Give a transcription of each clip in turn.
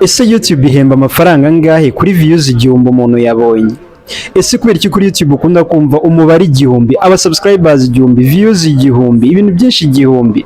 Ese YouTube ihemba amafaranga angahe kuri views igihumbi umuntu yabonye? Ese kubera iki kuri YouTube ukunda kumva umubare igihumbi, aba subscribers igihumbi, views igihumbi, ibintu byinshi igihumbi?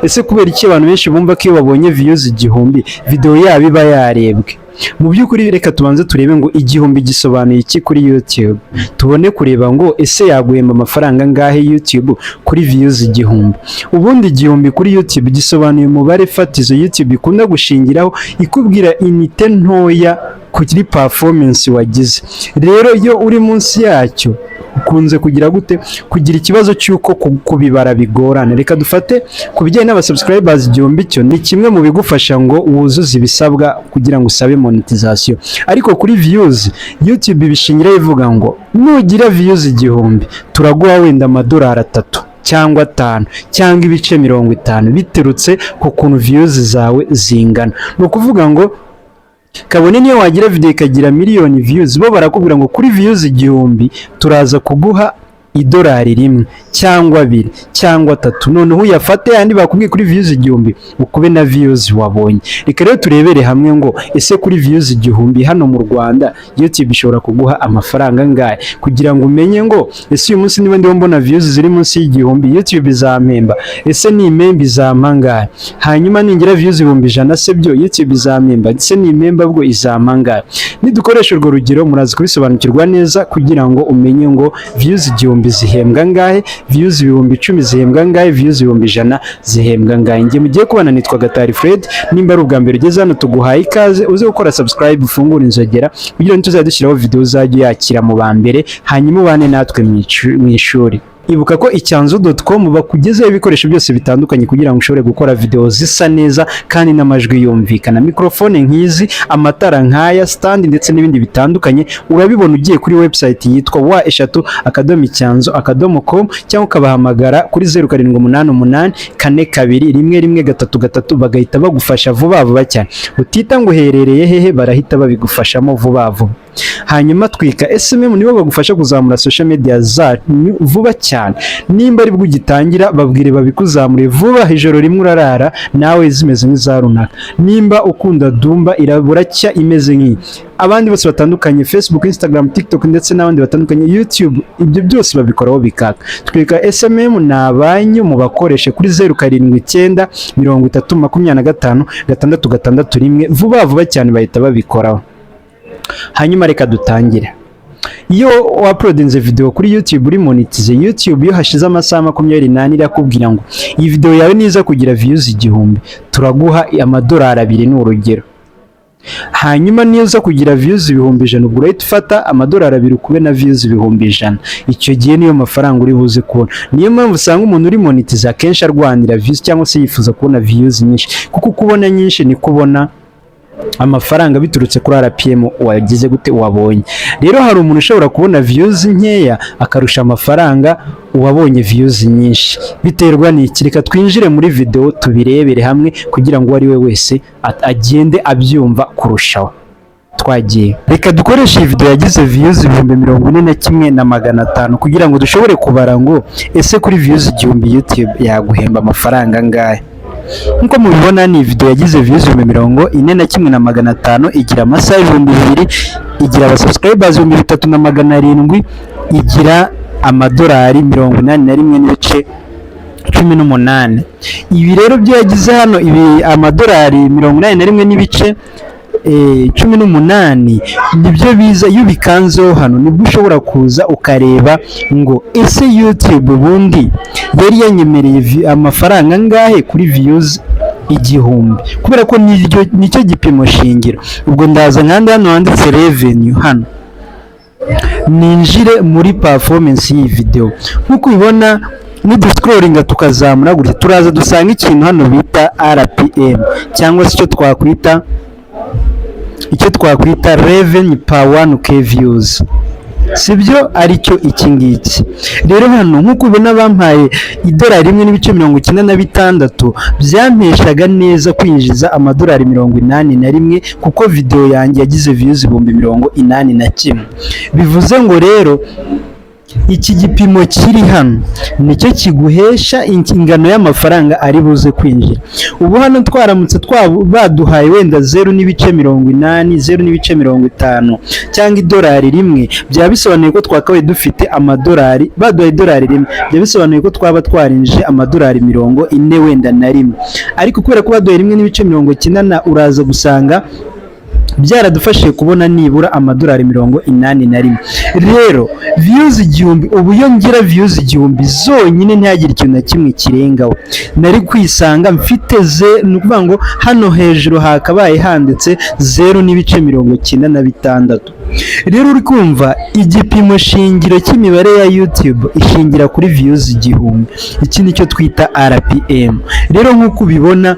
Ese kubera iki abantu benshi bumva ko iyo babonye views igihumbi video yabo iba yarebwe? Mu by'ukuri reka tubanze turebe ngo igihumbi gisobanuye iki kuri YouTube, tubone kureba ngo ese yaguhemba amafaranga angahe YouTube kuri views igihumbi. Ubundi igihumbi kuri YouTube gisobanuye umubare fatizo YouTube ikunda gushingiraho ikubwira inite ntoya kuri performance wagize. Rero iyo uri munsi yacyo ukunze kugira gute, kugira ikibazo cy'uko kubibara bigorana. Reka dufate ku bijyanye n'abasubscribers igihumbi, cyo ni kimwe mu bigufasha ngo wuzuze ibisabwa kugira ngo usabe monetization. Ariko kuri views YouTube ibishingira ivuga ngo nugira views igihumbi turaguha wenda amadolari 3 cyangwa 5 cyangwa ibice 50 biterutse ku kuntu views zawe zingana. Ni ukuvuga ngo kabone niyo wagira video ikagira miliyoni views, bo barakubwira ngo kuri views igihumbi turaza kuguha idolari 1 cyangwa 2 cyangwa 3, noneho uyafate yandi bakubwiye kuri views igihumbi ukube na views wabonye. Reka rero turebere hamwe ngo ese kuri views igihumbi hano mu Rwanda YouTube ishobora kuguha amafaranga angahe, kugira ngo umenye ngo ese uyu munsi niba ndiho mbona views ziri munsi y'igihumbi YouTube izampemba, ese ni impemba izampa angahe? Hanyuma ningira views 100 se byo YouTube izampemba, ese ni impemba bwo izampa angahe? Nidukoresha urwo rugero murazi kubisobanukirwa neza kugira ngo umenye ngo views igihumbi zihembwa angahe, views 10,000 zihembwa angahe, views 100 zihembwa angahe. Ngiye mugiye kubana nitwa Gatari Fred, nimba ari ubwa mbere ugeze hano tuguhaye ikaze, uze gukora subscribe ufungura inzogera kugira ngo tuzadushyiraho video uzajye yakira mu ba mbere, hanyuma ubane natwe mu ishuri. Ibuka ko icyanzu.com bakugezaho ibikoresho byose bitandukanye kugira ngo ushobore gukora video zisa neza kandi n'amajwi yumvikana. Mikrofone nk'izi, amatara nk'aya, stand ndetse n'ibindi bitandukanye urabibona ugiye kuri website yitwa wa@icyanzu.com cyangwa ukabahamagara kuri 0788 42 1133 bagahita bagufasha vuba cyane. Utita ngo uherereye hehe, barahita babigufashamo vuba. Hanyuma twika SMM nibo bagufasha kuzamura social media zanyu vuba cyane. Nimba ari bwo ugitangira babwire babikuzamure vuba, ijoro rimwe urarara nawe zimeze nk'izarunaka. Nimba ukunda Dumba iraburacya imeze nk'iyi. Abandi bose batandukanye Facebook, Instagram, TikTok ndetse n'abandi batandukanye YouTube, ibyo byose babikoraho bikaka. Twika SMM nabanyu mu bakoreshe kuri 0790 30 25 vuba cyane bahita babikoraho. Hanyuma reka dutangire. Iyo uploadinze video kuri YouTube uri monetize, YouTube iyo hashize amasaha 24 irakubwira ngo iyi video yawe niza kugira views igihumbi turaguha amadolari 2 n'urugero. Hanyuma niyo uza kugira views 100,000 ubwo urahita ufata amadolari 2 kube na views 100,000. Icyo gihe niyo mafaranga uri buze kubona. Niyo mpamvu usanga umuntu uri monetize akenshi arwanira views cyangwa se yifuza kubona views nyinshi, kuko kubona nyinshi ni kubona amafaranga biturutse kuri RPM wagize gute wabonye. Rero hari umuntu ushobora kubona views nkeya akarusha amafaranga uwabonye views nyinshi, biterwa n'iki. Reka twinjire muri video tubirebere hamwe kugira ngo ari we wese agende abyumva kurushaho. Twagiye, reka dukoreshe iyi video yagize views 41,500 kugira ngo dushobore kubara ngo ese kuri views igihumbi YouTube yaguhemba amafaranga angahe. Nkuko mubibona ni video yagize views 41,500, igira amasaha 2,000, igira abasubscribers 3,700, igira amadolari 81 n'ibice 18. Ibi rero byo yagize hano, ibi amadolari 81 n'ibice 18 nibyo biza iyo bikanzeho hano, nibwo ushobora kuza ukareba ngo ese YouTube bundi yari yanyemereye amafaranga angahe kuri views igihumbi, kubera ko nicyo gipimo shingiro. Ubwo ndaza nkandi hano handitse revenue, hano ninjire muri performance y'iyi video. Nkuko ubibona niduscrollinga tukazamura gutya turaza dusanga ikintu hano bita RPM cyangwa se icyo twakwita revenue per 1k views, sibyo aricyo iki ngiki. Rero hano nkuko ubona bampaye idolari 1,96 byampeshaga neza kwinjiza amadolari 81 kuko video yanjye yagize views 81,000. Bivuze ngo rero iki gipimo kiri hano nicyo kiguhesha ingano y'amafaranga ari buze kwinjira. Ubu hano twaramutse baduhaye wenda 0.80, 0.50 cyangwa idolari rimwe, byaba bisobanuye ko twakabaye dufite amadolari, baduhaye idolari rimwe byaba bisobanuye ko twaba twarinjije amadolari 40 wenda na rimwe, ariko kubera ko baduhaye 1.90 uraza gusanga byaradufashije kubona nibura amadolari 81. Rero views 1000, ubu iyo ngira views 1000 zonyine ntihagire ikintu na kimwe kirengaho, nari kwisanga mfite ni ukuvuga ngo hano hejuru hakabaye handitse 0.96. Rero uri kumva igipimo shingiro cy'imibare ya YouTube ishingira kuri views 1000. Iki nicyo twita RPM. Rero nk'uko ubibona,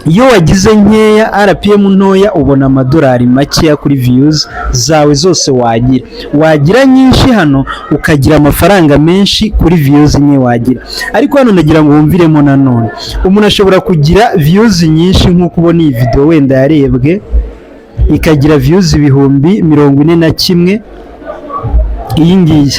iyo wagize nkeya RPM ntoya ubona amadolari makeya kuri views zawe zose wagira nyinshi hano ukagira amafaranga menshi kuri views nke wagira. Ariko hano ndagira ngo wumviremo nanone, umuntu ashobora kugira views nyinshi nk'uko ubona iyi video wenda yarebwe ikagira views 41,000 iyi ngiyi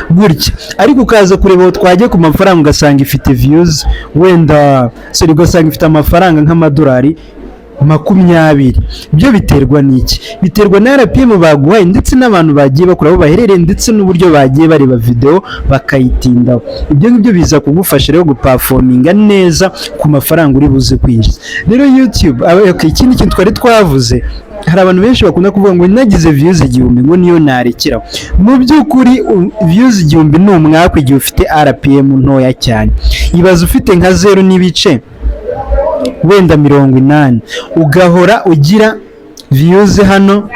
gutya, ariko ukaza kureba aho twagiye ku mafaranga ugasanga ifite views wenda ugasanga ifite amafaranga nk'amadolari 20. Ibyo biterwa n'iki? Biterwa na RPM baguhaye ndetse n'abantu bagiye bakora aho baherereye ndetse n'uburyo bagiye bareba video bakayitindaho. Ibyo ngibyo biza kugufasha rero guperforminga neza ku mafaranga uri buze kwinjiza. Rero YouTube ikindi kintu twari twavuze, hari abantu benshi bakunda kuvuga ngo nagize views 1000 ngo niyo narekeraho. Mu by'ukuri views 1000 ni umwaka igihe ufite RPM ntoya cyane. Ibaza ufite nka 0 wenda 80, ugahora ugira views hano,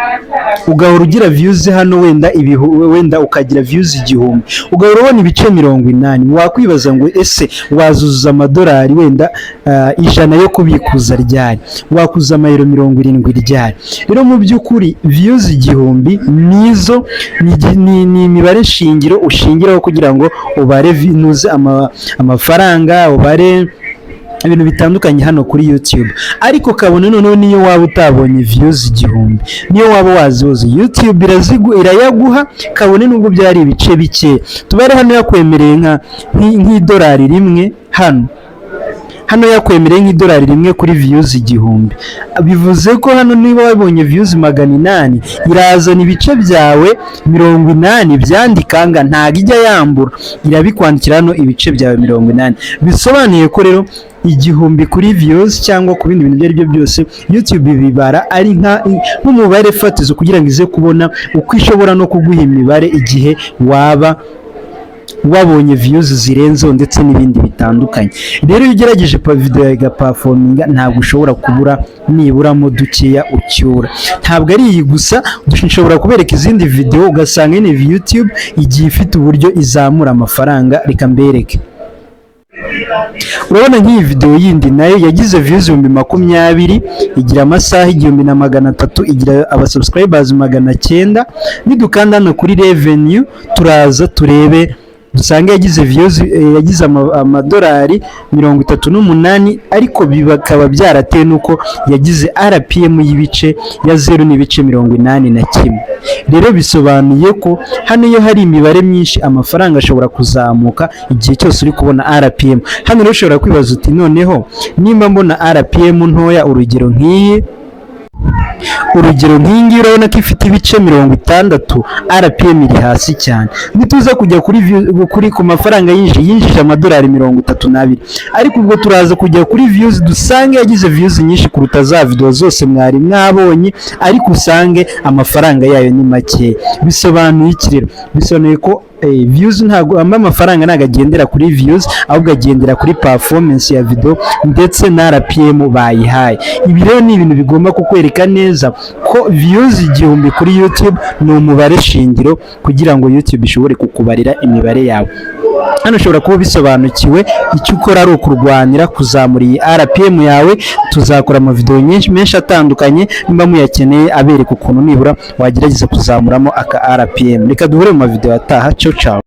ugahora ugira views hano wenda ukagira views 1000, ugahora ubona ibice 80. Wakwibaza ngo ese wazuza amadolari wenda 100 yo kubikuza ryari? Wakuza amayero 70 ryari? Rero mu by'ukuri views 1000 nizo ni imibare shingiro ushingiraho kugira ngo ubare vinuze amafaranga, ubare ibintu bitandukanye hano kuri YouTube. Ariko kabone noneho niyo waba utabonye views 1000, niyo waba wazibuze, YouTube irayaguha kabone nubwo byari ibice bike. Tubare hano yakwemereye nk'idolari rimwe, hano yakwemereye nk'idolari rimwe kuri views 1000. Bivuze ko hano niba wabonye views 800 irazana ibice byawe 80 byandikanga, ntago ijya yambura, irabikwandikira hano ibice byawe 80. Bisobanuye ko rero 1000 kuri views cyangwa ku bindi bintu ibyo ari byo byose YouTube bibara ari nk'umubare fatizo kugira ngo ize kubona uko ishobora no kuguha imibare igihe waba wabonye views zirenzeho ndetse n'ibindi bitandukanye. Rero iyo ugerageje video ya performinga ntabwo ushobora kubura niburamo dukeya ucyura. Ntabwo ari iyi gusa, dushobora kubereka izindi video ugasanga ine YouTube igiye ifite uburyo izamura amafaranga. Reka mbereke. Urabona nk'iyi video yindi nayo yagize views 20,000, igira amasaha 1,300, igira abasubscribers 900. Nidukanda hano kuri revenue turaza turebe dusanga yagize views, yagize amadolari 38, ariko bikaba byaratewe nuko yagize RPM y'ibice ya 0.81. Rero bisobanuye ko hano iyo hari imibare myinshi amafaranga ashobora kuzamuka igihe cyose uri kubona RPM. Hano rero ushobora kwibaza uti noneho nimba mbona RPM ntoya, urugero nk'iyi urabona ko ifite ibice 60, RPM iri hasi cyane. Nituza kujya kuri ku mafaranga yinjije amadolari 32, ariko ubwo turaza kujya kuri views dusange yagize views nyinshi kuruta za video zose mwari mwabonye, ariko usange amafaranga yayo ni make. Bisobanuye iki rero? Bisobanuye ko views ntago amafaranga nagagendera kuri views, ahubwo agendera kuri performance ya video ndetse na RPM bayihaye. Ibi rero ni ibintu bigomba kukwereka neza ko views 1000 kuri YouTube ni umubare shingiro kugira ngo YouTube ishobore kukubarira imibare yawe. Hano ushobora kuba bisobanukiwe, icyo ukora ari ukurwanira kuzamura iyi RPM yawe. Tuzakora ama video menshi atandukanye, nimba muyakeneye abereka ukuntu nibura wagerageza kuzamuramo aka RPM. Reka duhure mu video ataha. Ciao ciao.